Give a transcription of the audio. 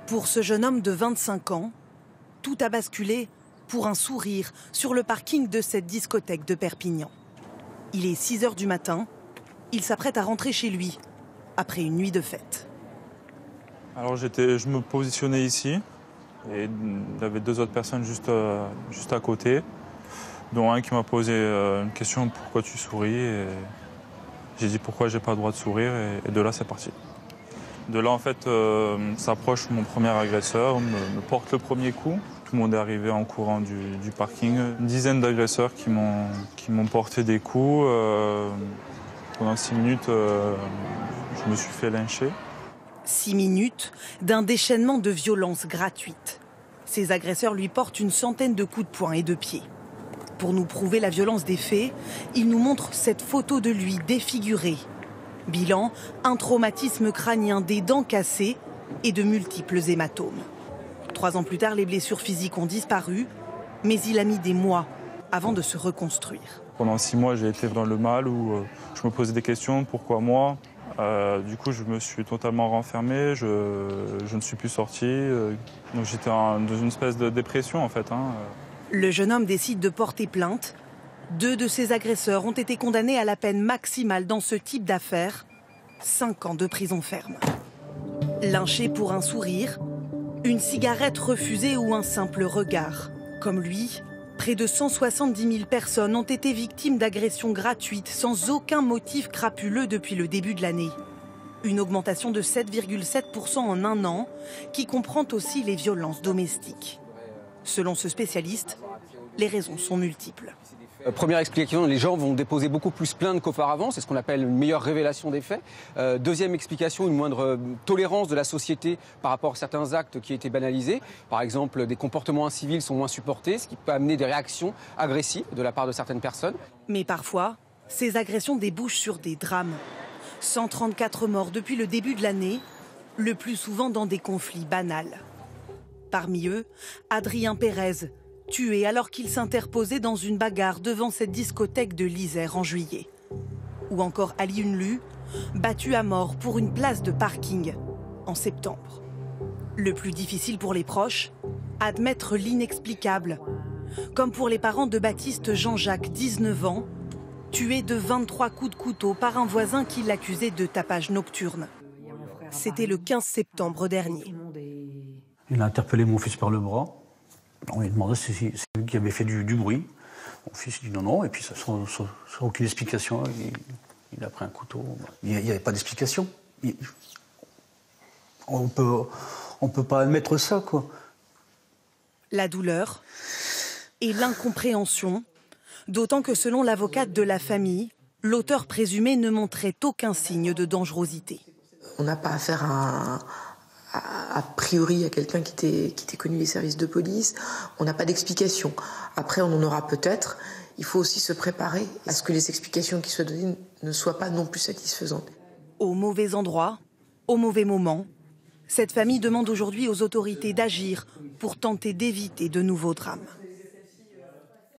Pour ce jeune homme de 25 ans, tout a basculé pour un sourire sur le parking de cette discothèque de Perpignan. Il est 6 h du matin, il s'apprête à rentrer chez lui après une nuit de fête. Alors je me positionnais ici et il y avait 2 autres personnes juste à côté, dont un qui m'a posé une question: pourquoi tu souris? Et j'ai dit pourquoi j'ai pas le droit de sourire, et de là c'est parti. De là en fait s'approche mon premier agresseur, me porte le premier coup. Tout le monde est arrivé en courant du parking. Une dizaine d'agresseurs qui m'ont porté des coups. Pendant 6 minutes, je me suis fait lyncher. 6 minutes d'un déchaînement de violence gratuite. Ces agresseurs lui portent une centaine de coups de poing et de pied. Pour nous prouver la violence des faits, ils nous montrent cette photo de lui défiguré. Bilan, un traumatisme crânien, des dents cassées et de multiples hématomes. 3 ans plus tard, les blessures physiques ont disparu, mais il a mis des mois avant de se reconstruire. Pendant 6 mois, j'ai été dans le mal où je me posais des questions. Pourquoi moi? Du coup, je me suis totalement renfermé. Je ne suis plus sorti. Donc j'étais dans une espèce de dépression en fait. Le jeune homme décide de porter plainte. 2 de ses agresseurs ont été condamnés à la peine maximale dans ce type d'affaires. 5 ans de prison ferme. Lynché pour un sourire, une cigarette refusée ou un simple regard. Comme lui, près de 170 000 personnes ont été victimes d'agressions gratuites sans aucun motif crapuleux depuis le début de l'année. Une augmentation de 7,7% en un an, qui comprend aussi les violences domestiques. Selon ce spécialiste, les raisons sont multiples. Première explication, les gens vont déposer beaucoup plus plaintes qu'auparavant, c'est ce qu'on appelle une meilleure révélation des faits. Deuxième explication, une moindre tolérance de la société par rapport à certains actes qui ont été banalisés. Par exemple, des comportements incivils sont moins supportés, ce qui peut amener des réactions agressives de la part de certaines personnes. Mais parfois, ces agressions débouchent sur des drames. 134 morts depuis le début de l'année, le plus souvent dans des conflits banals. Parmi eux, Adrien Pérez, tué alors qu'il s'interposait dans une bagarre devant cette discothèque de l'Isère en juillet. Ou encore Ali Unlu, battu à mort pour une place de parking en septembre. Le plus difficile pour les proches, admettre l'inexplicable. Comme pour les parents de Baptiste Jean-Jacques, 19 ans, tué de 23 coups de couteau par un voisin qui l'accusait de tapage nocturne. C'était le 15 septembre dernier. Il a interpellé mon fils par le bras. On lui a demandé si c'est lui qui avait fait du bruit. Mon fils dit non, et puis sans aucune explication, il a pris un couteau. Il n'y avait pas d'explication. On peut pas admettre ça, quoi. La douleur et l'incompréhension, d'autant que selon l'avocate de la famille, l'auteur présumé ne montrait aucun signe de dangerosité. On n'a pas affaire a priori à quelqu'un qui était connu des services de police. On n'a pas d'explication. Après, on en aura peut-être. Il faut aussi se préparer à ce que les explications qui soient données ne soient pas non plus satisfaisantes. Au mauvais endroit, au mauvais moment, cette famille demande aujourd'hui aux autorités d'agir pour tenter d'éviter de nouveaux drames.